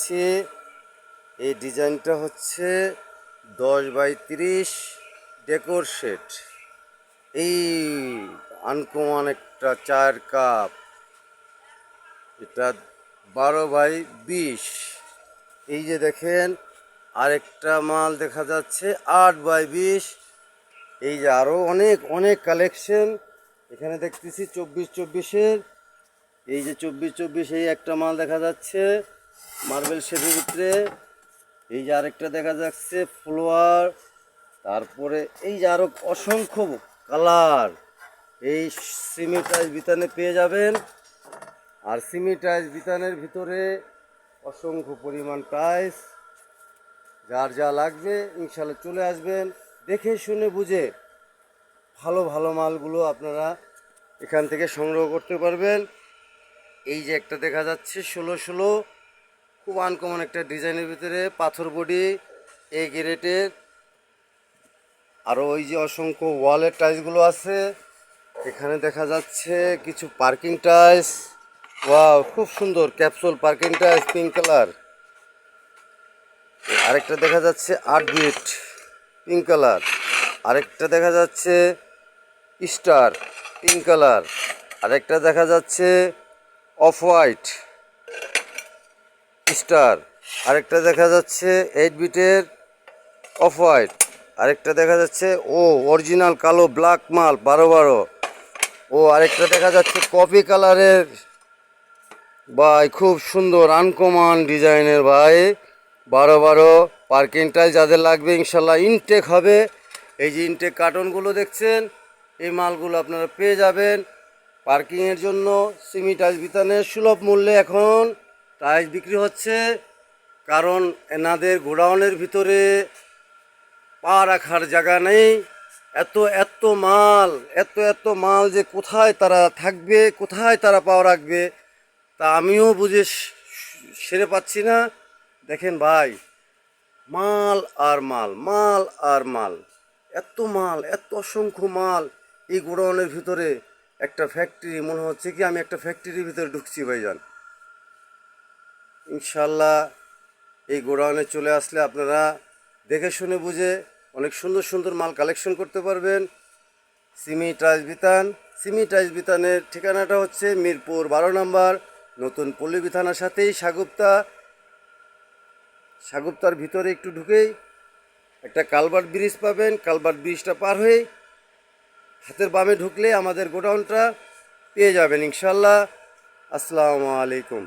দেখাচ্ছি। এই ডিজাইনটা হচ্ছে 10x30 ডেকোর সেট। এই আনকমন একটা চায়ের কাপ, এটা 12x20। এই যে দেখেন আরেকটা মাল দেখা যাচ্ছে 8x20। এই যে আরও অনেক অনেক কালেকশন এখানে দেখতেছি 24x24-এর। এই যে 24x24 এই একটা মাল দেখা যাচ্ছে মার্বেল শেডের ভিতরে। এই যে আরেকটা দেখা যাচ্ছে ফ্লোয়ার। তারপরে এই যে আরও অসংখ্য কালার এই সিমি টাইলস বিতানে পেয়ে যাবেন। আর সিমি টাইলস বিতানের ভিতরে অসংখ্য পরিমাণ টাইলস, যার যা লাগবে ইনশাল্লাহ চলে আসবেন, দেখে শুনে বুঝে ভালো ভালো মালগুলো আপনারা এখান থেকে সংগ্রহ করতে পারবেন। এই যে একটা দেখা যাচ্ছে 16-16, খুব আনকমন একটা ডিজাইনের ভিতরে পাথর বডি এই গ্রেটের। আরও ওই যে অসংখ্য ওয়ালের টাইলসগুলো আছে। এখানে দেখা যাচ্ছে কিছু পার্কিং টাইলস। ওয়াও, খুব সুন্দর capsule parking tiles pink colour. আরেকটা দেখা যাচ্ছে 8 বিট পিঙ্ক কালার। আরেকটা দেখা যাচ্ছে স্টার পিঙ্ক কালার। আরেকটা দেখা যাচ্ছে অফ হোয়াইট স্টার। আরেকটা দেখা যাচ্ছে 8 বিটের অফ হোয়াইট। আরেকটা দেখা যাচ্ছে অরিজিনাল কালো ব্ল্যাক মাল 12-12। আরেকটা দেখা যাচ্ছে কফি কালারের। ভাই খুব সুন্দর আনকমন ডিজাইনের ভাই 12-12 পার্কিং টাইলস যাদের লাগবে ইনশাল্লাহ ইনটেক হবে। এই যে ইনটেক কার্টনগুলো দেখছেন, এই মালগুলো আপনারা পেয়ে যাবেন পার্কিংয়ের জন্য। সিমি টাইলস বিতানে সুলভ মূল্যে এখন টাইলস বিক্রি হচ্ছে, কারণ এনাদের গোডাউনের ভিতরে পা রাখার জায়গা নেই। এত এত মাল, এত এত মাল যে কোথায় তারা থাকবে, কোথায় তারা পা রাখবে তা আমিও বুঝে সেরে পাচ্ছি না। দেখেন ভাই, মাল আর মাল, মাল আর মাল, এত মাল, এত অসংখ্য মাল এই গোডাউনের ভিতরে। একটা ফ্যাক্টরি, মনে হচ্ছে কি আমি একটা ফ্যাক্টরির ভিতরে ঢুকছি ভাইজান। ইনশাল্লাহ এই গোডাউনে চলে আসলে আপনারা দেখে শুনে বুঝে অনেক সুন্দর সুন্দর মাল কালেকশন করতে পারবেন। সিমি টাইলস বিতান। সিমি টাইলস বিতানের ঠিকানাটা হচ্ছে মিরপুর 12 নম্বর, নতুন পল্লী থানার সাথেই সাগুপ্তা। সাগুপ্তার ভিতরে একটু ঢুকেই একটা কালভার্ট ব্রিজ পাবেন। কালভার্ট ব্রিজটা পার হয়ে হাতের বামে ঢুকলে আমাদের গোডাউনটা পেয়ে যাবেন ইনশাল্লাহ। আসসালামু আলাইকুম।